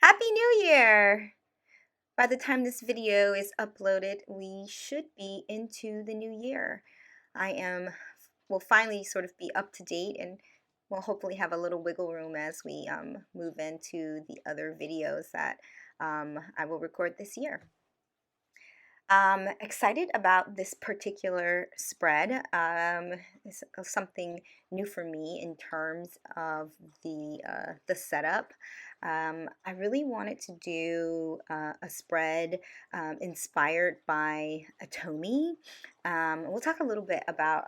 Happy New Year! By the time this video is uploaded, we should be into the new year. Will finally sort of be up to date and we'll hopefully have a little wiggle room as we move into the other videos that I will record this year. Excited about this particular spread. It's something new for me in terms of the setup. I really wanted to do a spread inspired by Otomi. We'll talk a little bit about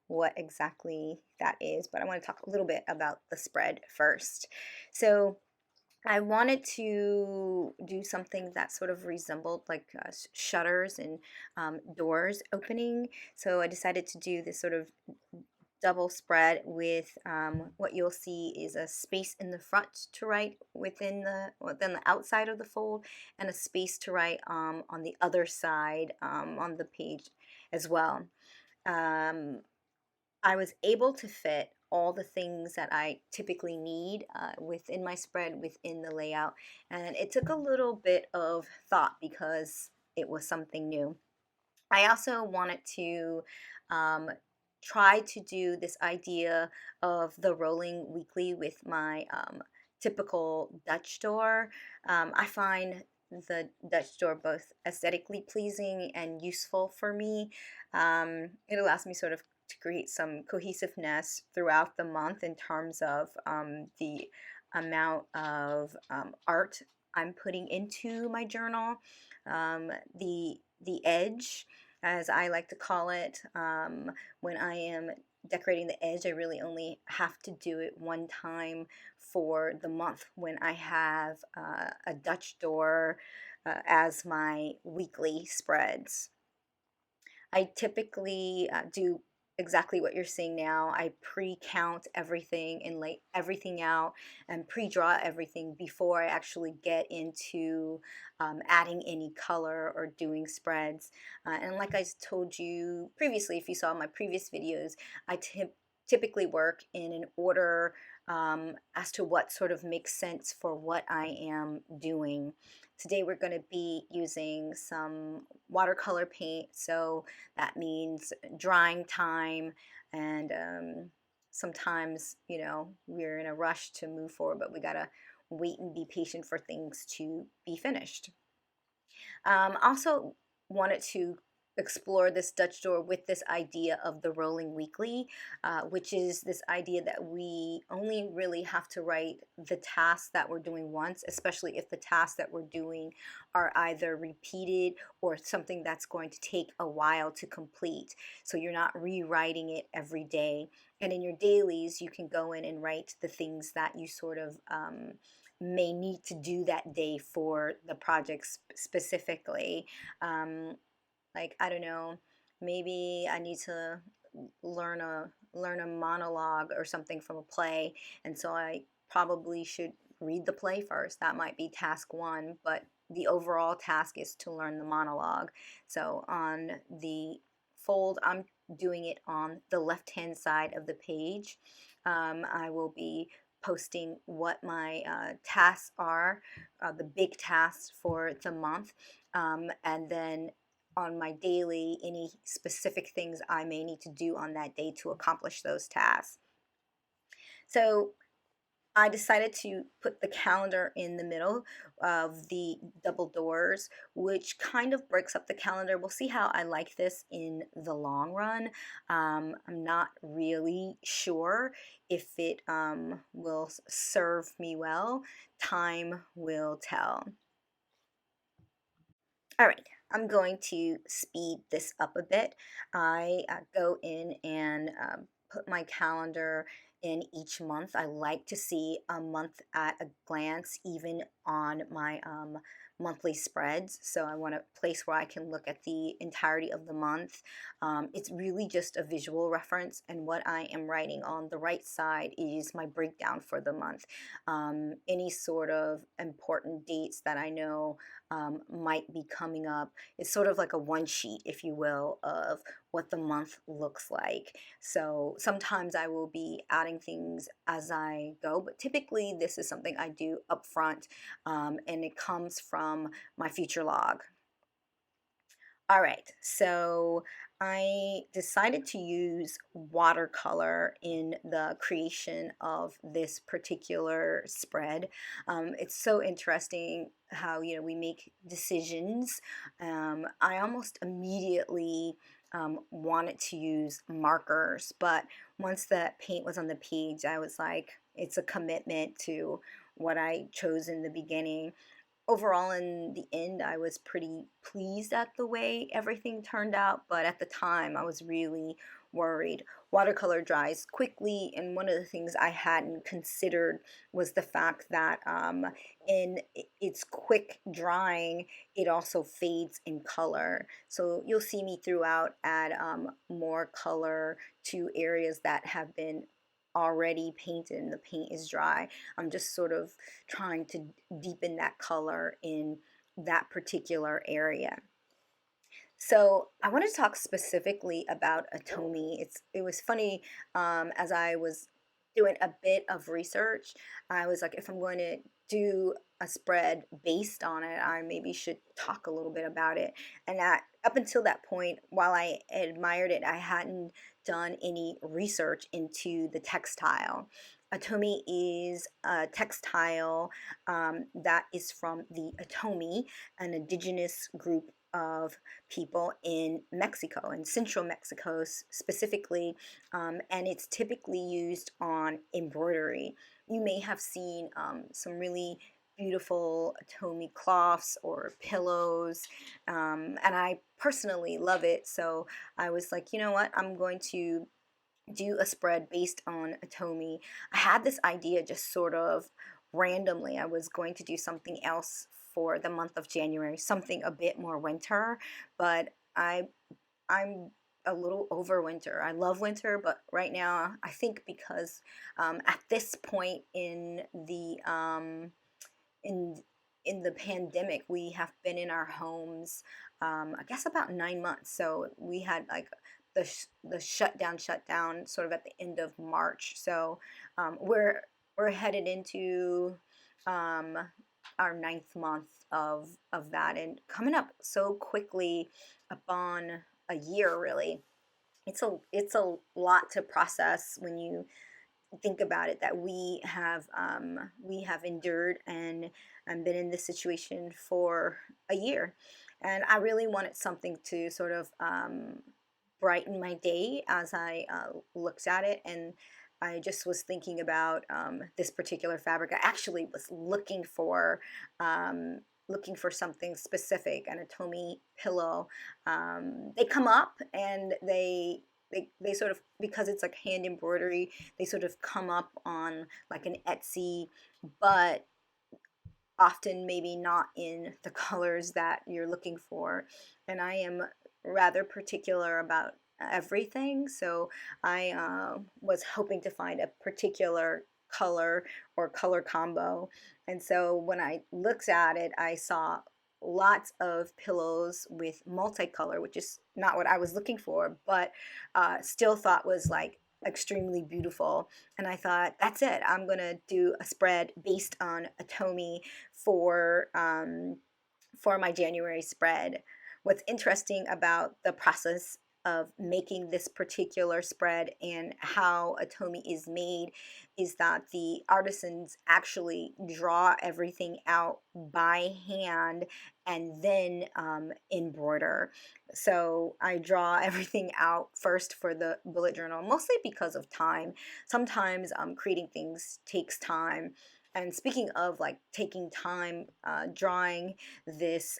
what exactly that is, but I want to talk a little bit about the spread first. So I wanted to do something that sort of resembled like shutters and doors opening. So I decided to do this sort of double spread with what you'll see is a space in the front to write within the outside of the fold, and a space to write on the other side on the page as well. Um, I was able to fit all the things that I typically need within my spread, within the layout. And it took a little bit of thought because it was something new. I also wanted to um, try to do this idea of the rolling weekly with my typical Dutch door. I find the Dutch door both aesthetically pleasing and useful for me. It allows me sort of to create some cohesiveness throughout the month in terms of the amount of art I'm putting into my journal. The edge, as I like to call it, when I am decorating the edge, I really only have to do it one time for the month when I have a Dutch door as my weekly spreads. I typically do exactly what you're seeing now. I pre-count everything and lay everything out and pre-draw everything before I actually get into adding any color or doing spreads. And like I told you previously, if you saw my previous videos, I typically work in an order as to what sort of makes sense for what I am doing. Today we're going to be using some watercolor paint, so that means drying time, and sometimes, we're in a rush to move forward, but we gotta wait and be patient for things to be finished. Also wanted to explore this Dutch door with this idea of the rolling weekly, which is this idea that we only really have to write the tasks that we're doing once, especially if the tasks that we're doing are either repeated or something that's going to take a while to complete. So you're not rewriting it every day. And in your dailies, you can go in and write the things that you sort of may need to do that day for the project specifically. Like, I don't know, maybe I need to learn a monologue or something from a play, and so I probably should read the play first. That might be task one, but the overall task is to learn the monologue. So on the fold, I'm doing it on the left hand side of the page. I will be posting what my tasks are, the big tasks for the month, and then on my daily, any specific things I may need to do on that day to accomplish those tasks. So I decided to put the calendar in the middle of the double doors, which kind of breaks up the calendar. We'll see how I like this in the long run. I'm not really sure if it will serve me well. Time will tell. All right, I'm going to speed this up a bit. I go in and put my calendar in each month. I like to see a month at a glance, even on my monthly spreads. So I want a place where I can look at the entirety of the month. It's really just a visual reference, and what I am writing on the right side is my breakdown for the month. Any sort of important dates that I know might be coming up. It's sort of like a one sheet, if you will, of what the month looks like. So sometimes I will be adding things as I go, but typically this is something I do up front. and it comes from my future log. All right, so I decided to use watercolor in the creation of this particular spread. It's so interesting how, we make decisions. I almost immediately wanted to use markers, but once the paint was on the page, I was like, it's a commitment to what I chose in the beginning. Overall, in the end, I was pretty pleased at the way everything turned out, but at the time I was really worried. Watercolor dries quickly, and one of the things I hadn't considered was the fact that in its quick drying, it also fades in color. So you'll see me throughout add more color to areas that have been already painted and the paint is dry. I'm just sort of trying to deepen that color in that particular area. So I want to talk specifically about Otomi. It was funny, as I was doing a bit of research, I was like, if I'm going to do a spread based on it, I maybe should talk a little bit about it. And that up until that point, while I admired it, I hadn't done any research into the textile. Otomi is a textile that is from the Otomi, an indigenous group of people in Mexico, in central Mexico specifically, and it's typically used on embroidery. You may have seen some really beautiful Otomi cloths or pillows, and I personally love it. So I was like, you know what, I'm going to do a spread based on Otomi. I had this idea just sort of randomly. I was going to do something else for the month of January, something a bit more winter, but I'm a little over winter. I love winter, but right now I think because at this point in in the pandemic, we have been in our homes, I guess about 9 months. So we had like the shutdown sort of at the end of March. So we're headed into um, our ninth month of that, and coming up so quickly upon a year, really. It's a lot to process when you think about it, that we have endured and been in this situation for a year, and I really wanted something to sort of brighten my day as I looked at it. And I just was thinking about this particular fabric. I actually was looking for something specific, an Otomi pillow. They come up and they sort of, because it's like hand embroidery, they sort of come up on like an Etsy, but often maybe not in the colors that you're looking for. And I am rather particular about everything, so I was hoping to find a particular color or color combo. And so when I looked at it, I saw lots of pillows with multicolor, which is not what I was looking for, but still thought was like extremely beautiful. And I thought, that's it. I'm gonna do a spread based on Otomi for my January spread. What's interesting about the process of making this particular spread and how Otomi is made is that the artisans actually draw everything out by hand and then embroider. So I draw everything out first for the bullet journal, mostly because of time. Sometimes creating things takes time. And speaking of like taking time, drawing this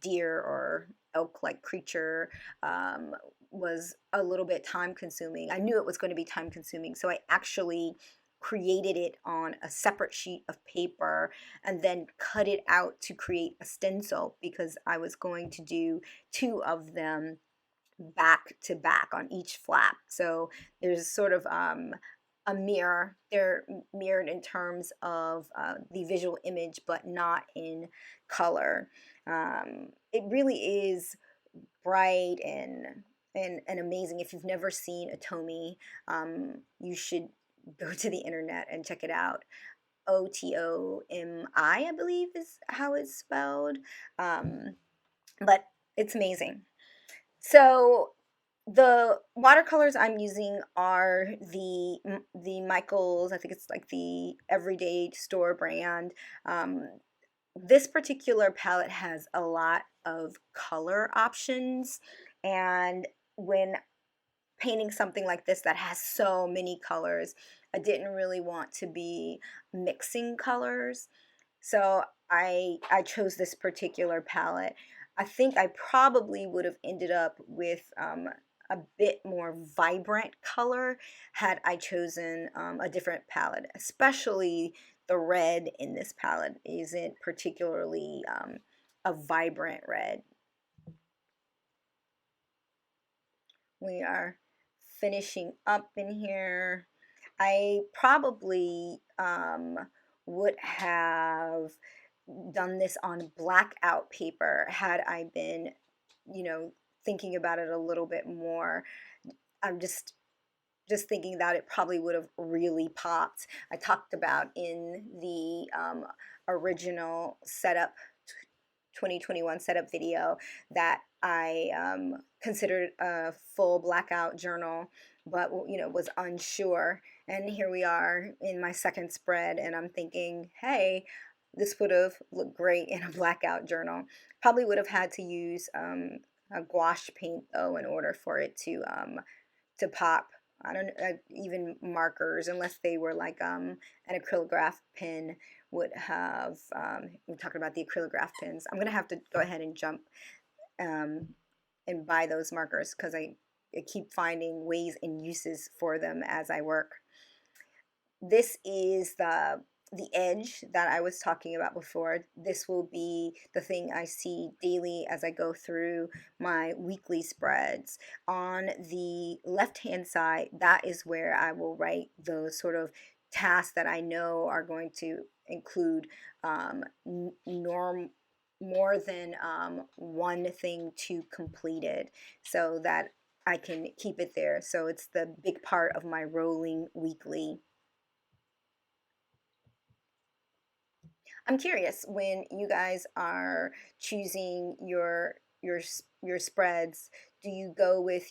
deer or elk-like creature was a little bit time consuming. I knew it was going to be time consuming, so I actually created it on a separate sheet of paper and then cut it out to create a stencil, because I was going to do two of them back to back on each flap. So there's sort of a mirror. They're mirrored in terms of the visual image, but not in color. It really is bright and amazing. If you've never seen Otomi, you should go to the internet and check it out. Otomi, I believe is how it's spelled. Um, but it's amazing. So the watercolors I'm using are the Michaels. I think it's like the everyday store brand. Um, this particular palette has a lot of color options, and when painting something like this that has so many colors, I didn't really want to be mixing colors. So I chose this particular palette. I think I probably would have ended up with a bit more vibrant color had I chosen a different palette, especially the red in this palette isn't particularly a vibrant red. We are finishing up in here. I probably would have done this on blackout paper had I been, you know, thinking about it a little bit more. I'm just thinking that it probably would have really popped. I talked about in the original setup 2021 setup video that I considered a full blackout journal, but was unsure. And here we are in my second spread, and I'm thinking, hey, this would have looked great in a blackout journal. Probably would have had to use a gouache paint though in order for it to pop. I don't even markers, unless they were like an acrylograph pen would have. We're talking about the acrylograph pens. I'm gonna have to go ahead and jump um, and buy those markers because I keep finding ways and uses for them as I work. This is the edge that I was talking about before. This will be the thing I see daily as I go through my weekly spreads. On the left hand side, that is where I will write those sort of tasks that I know are going to include norm more than one thing to completed, so that I can keep it there. So it's the big part of my rolling weekly. I'm curious, when you guys are choosing your spreads, do you go with,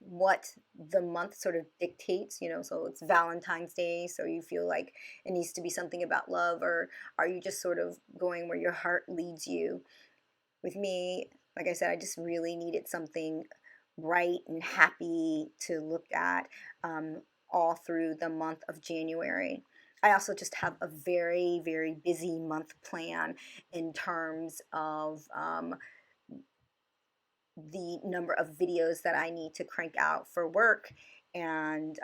what the month sort of dictates, so it's Valentine's Day, so you feel like it needs to be something about love, or are you just sort of going where your heart leads you? With me, like I said, I just really needed something bright and happy to look at all through the month of January. I also just have a very, very busy month plan in terms of the number of videos that I need to crank out for work, and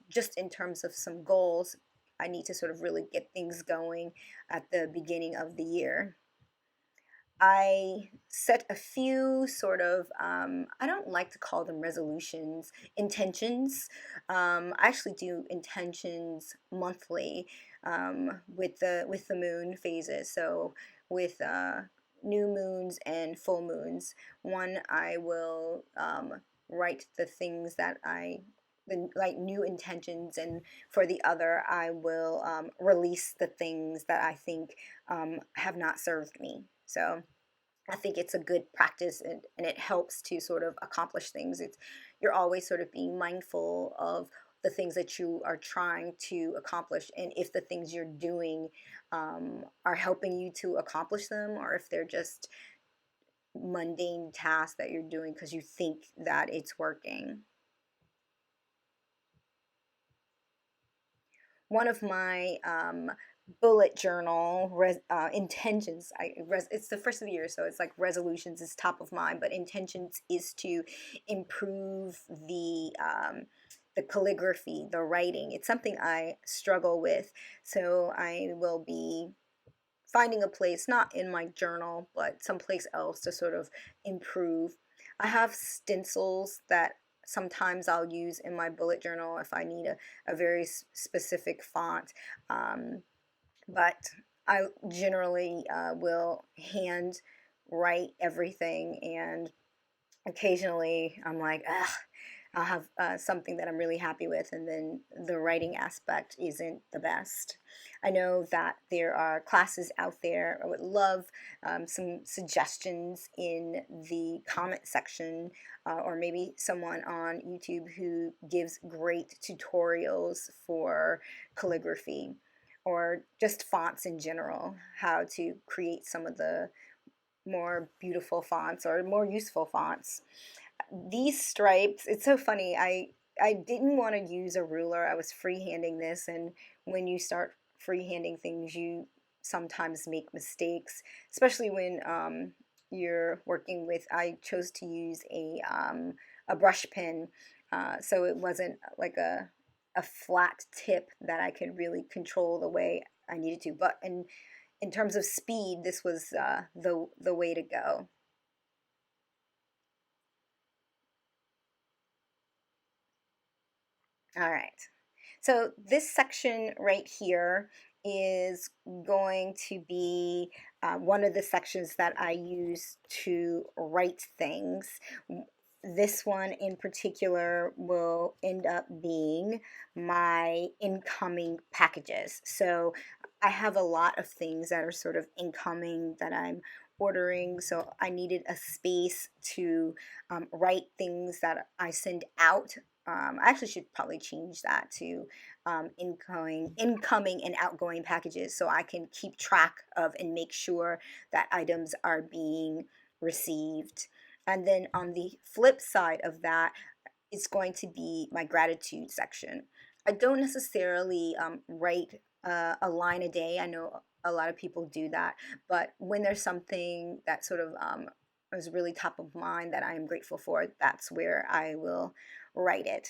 just in terms of some goals. I need to sort of really get things going at the beginning of the year. I set a few sort of, I don't like to call them resolutions, intentions. I actually do intentions monthly with the moon phases. So with new moons and full moons, one I will write the things that like new intentions, and for the other I will release the things that I think have not served me. So I think it's a good practice, and it helps to sort of accomplish things. You're always sort of being mindful of the things that you are trying to accomplish, and if the things you're doing are helping you to accomplish them, or if they're just mundane tasks that you're doing because you think that it's working. One of my bullet journal intentions, it's the first of the year, so it's like resolutions is top of mind, but intentions is to improve the calligraphy, the writing. It's something I struggle with, so I will be finding a place, not in my journal, but someplace else to sort of improve. I have stencils that sometimes I'll use in my bullet journal if I need a very specific font. But I generally will hand write everything, and occasionally I'm like, ugh, I'll have something that I'm really happy with, and then the writing aspect isn't the best. I know that there are classes out there. I would love some suggestions in the comment section, or maybe someone on YouTube who gives great tutorials for calligraphy or just fonts in general, how to create some of the more beautiful fonts or more useful fonts. These stripes, it's so funny. I didn't want to use a ruler. I was freehanding this, and when you start freehanding things, you sometimes make mistakes, especially when you're working with. I chose to use a brush pen, so it wasn't like a flat tip that I could really control the way I needed to. But in terms of speed, this was the way to go. All right. So this section right here is going to be one of the sections that I use to write things. This one in particular will end up being my incoming packages. So I have a lot of things that are sort of incoming that I'm ordering. So I needed a space to write things that I send out. I actually should probably change that to incoming and outgoing packages, so I can keep track of and make sure that items are being received. And then on the flip side of that, it's going to be my gratitude section. I don't necessarily write a line a day. I know a lot of people do that, but when there's something that sort of is really top of mind that I am grateful for, that's where I will write it.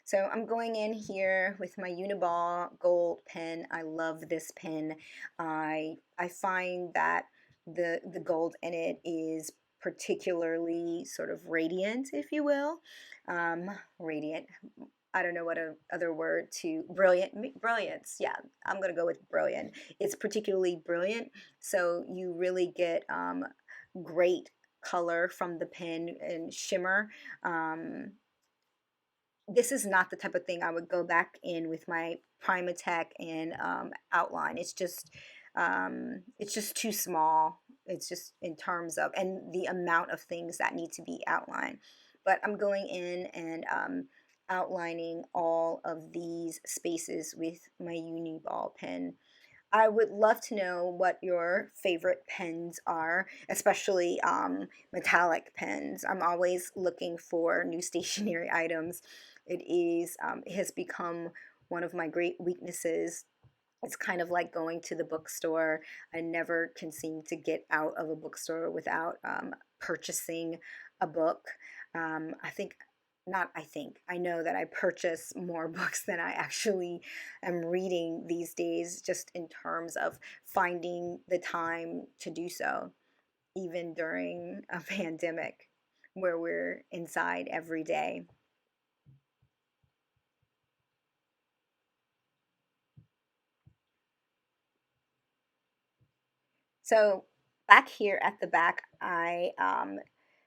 So I'm going in here with my Uniball gold pen. I love this pen. I find that the gold in it is particularly sort of radiant, if you will. Radiant. I don't know what other word to brilliant. Brilliance. Yeah, I'm gonna go with brilliant. It's particularly brilliant, so you really get great color from the pen and shimmer. This is not the type of thing I would go back in with my Primatech and outline. It's just too small. It's just in terms of and the amount of things that need to be outlined. But I'm going in and outlining all of these spaces with my uni ball pen. I would love to know what your favorite pens are, especially metallic pens. I'm always looking for new stationery items. It has become one of my great weaknesses. It's kind of like going to the bookstore. I never can seem to get out of a bookstore without purchasing a book. I think, not I think, I know that I purchase more books than I actually am reading these days, just in terms of finding the time to do so, even during a pandemic where we're inside every day. So back here at the back, I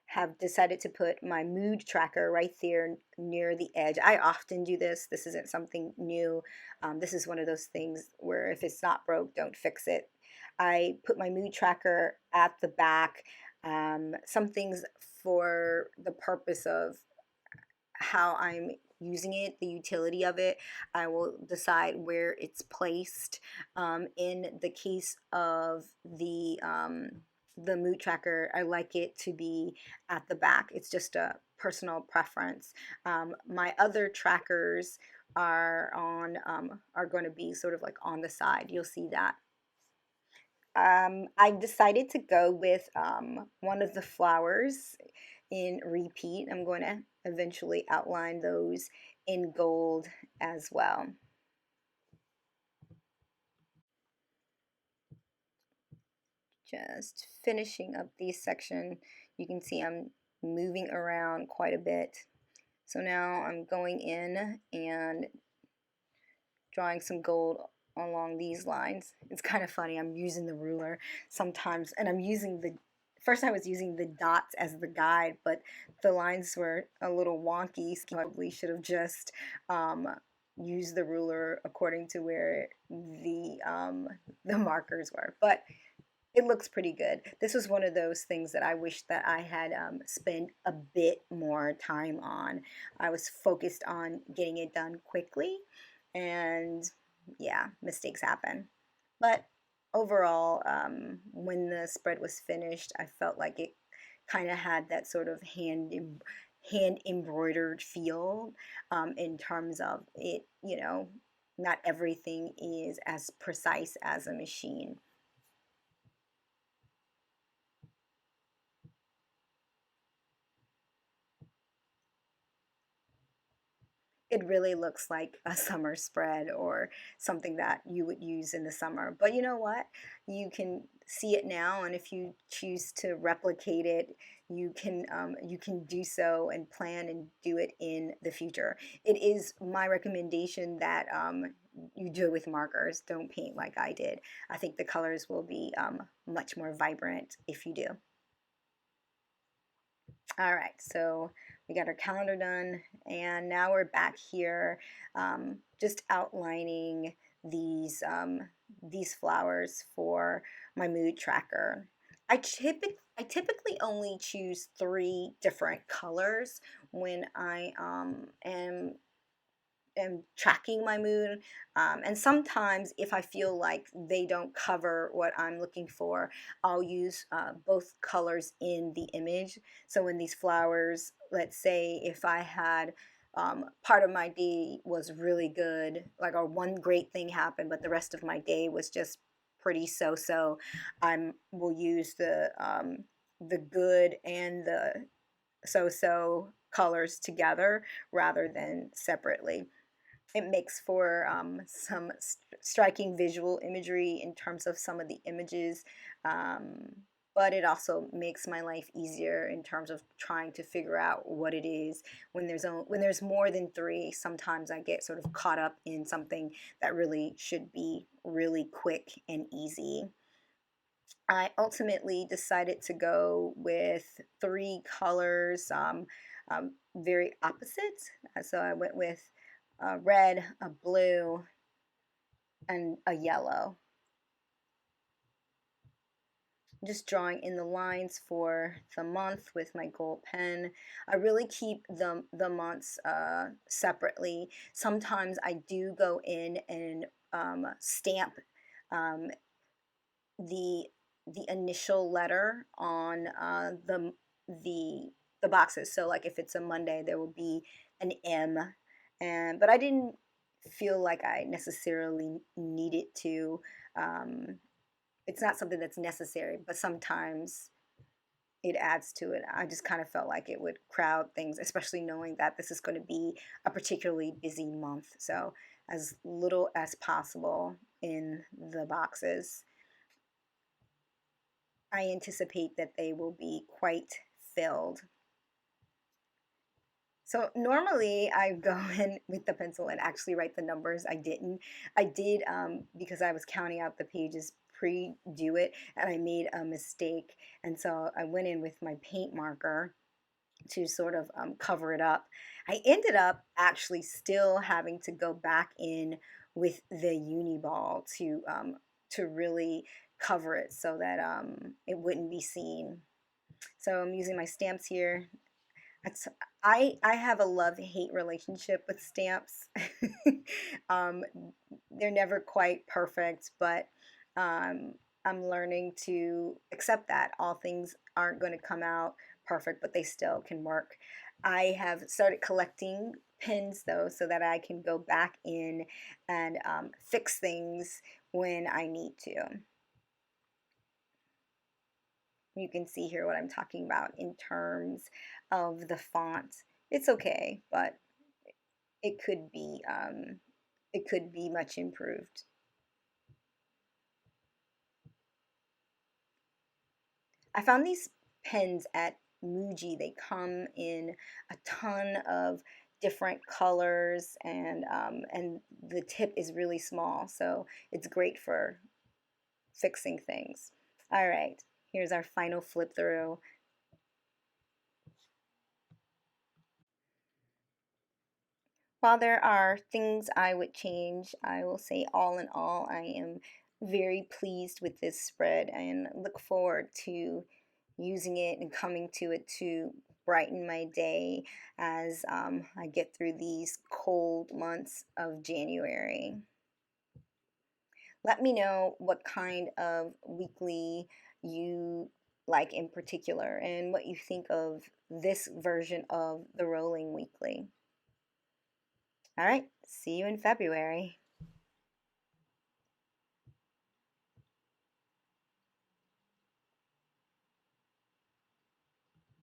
have decided to put my mood tracker right there near the edge. I often do this. This isn't something new. This is one of those things where if it's not broke, don't fix it. I put my mood tracker at the back. Some things for the purpose of how I'm using it, the utility of it. I will decide where it's placed. In the case of the mood tracker, I like it to be at the back. It's just a personal preference. My other trackers are going to be sort of like on the side. You'll see that. I decided to go with one of the flowers in repeat. I'm going to eventually outline those in gold as well. Just finishing up this section, you can see I'm moving around quite a bit. So now I'm going in and drawing some gold along these lines. It's kind of funny. I'm using the ruler sometimes, and I'm using the first I was using the dots as the guide, but the lines were a little wonky. So I probably should have just um, use the ruler according to where the markers were. But it looks pretty good. This was one of those things that I wish that I had spent a bit more time on. I was focused on getting it done quickly, and yeah, mistakes happen. But overall, when the spread was finished, I felt like it kind of had that sort of hand embroidered feel, in terms of it. Not everything is as precise as a machine. It really looks like a summer spread or something that you would use in the summer. But you know what? You can see it now, and if you choose to replicate it, you can do so and plan and do it in the future. It is my recommendation that you do it with markers. Don't paint like I did. I think the colors will be much more vibrant if you do. All right, so we got our calendar done, and now we're back here, just outlining these flowers for my mood tracker. I typically only choose three different colors when I am tracking my mood. And sometimes, if I feel like they don't cover what I'm looking for, I'll use both colors in the image. So, when these flowers, let's say if I had part of my day was really good, like, or one great thing happened, but the rest of my day was just pretty so. I will use the good and the so colors together rather than separately. It makes for some striking visual imagery in terms of some of the images, um, but it also makes my life easier in terms of trying to figure out what it is. When there's more than three, sometimes I get sort of caught up in something that really should be really quick and easy. I ultimately decided to go with three colors, very opposite. So I went with a red, a blue, and a yellow. Just drawing in the lines for the month with my gold pen. I really keep the months separately. Sometimes I do go in and stamp um, the the initial letter on the the boxes. So, like, if it's a Monday, there will be an M, and but I didn't feel like I necessarily needed to. Um, it's not something that's necessary, but sometimes it adds to it. I just kind of felt like it would crowd things, especially knowing that this is going to be a particularly busy month. So, as little as possible in the boxes. I anticipate that they will be quite filled. So normally I go in with the pencil and actually write the numbers. I didn't. I did, because I was counting out the pages pre-do it, and I made a mistake. And so I went in with my paint marker to sort of cover it up. I ended up actually still having to go back in with the uni ball to really cover it so that it wouldn't be seen. So I'm using my stamps here. It's, I have a love-hate relationship with stamps. um, they're never quite perfect, but um, I'm learning to accept that all things aren't going to come out perfect, but they still can work. I have started collecting pins though, so that I can go back in and fix things when I need to. You can see here what I'm talking about in terms of the font. It's okay, but it could be much improved. I found these pens at Muji. They come in a ton of different colors, and the tip is really small, so it's great for fixing things. All right, here's our final flip through. while there are things I would change, I will say all in all, I am very pleased with this spread and look forward to using it and coming to it to brighten my day as I get through these cold months of January. Let me know what kind of weekly you like in particular and what you think of this version of the rolling weekly. All right, see you in February.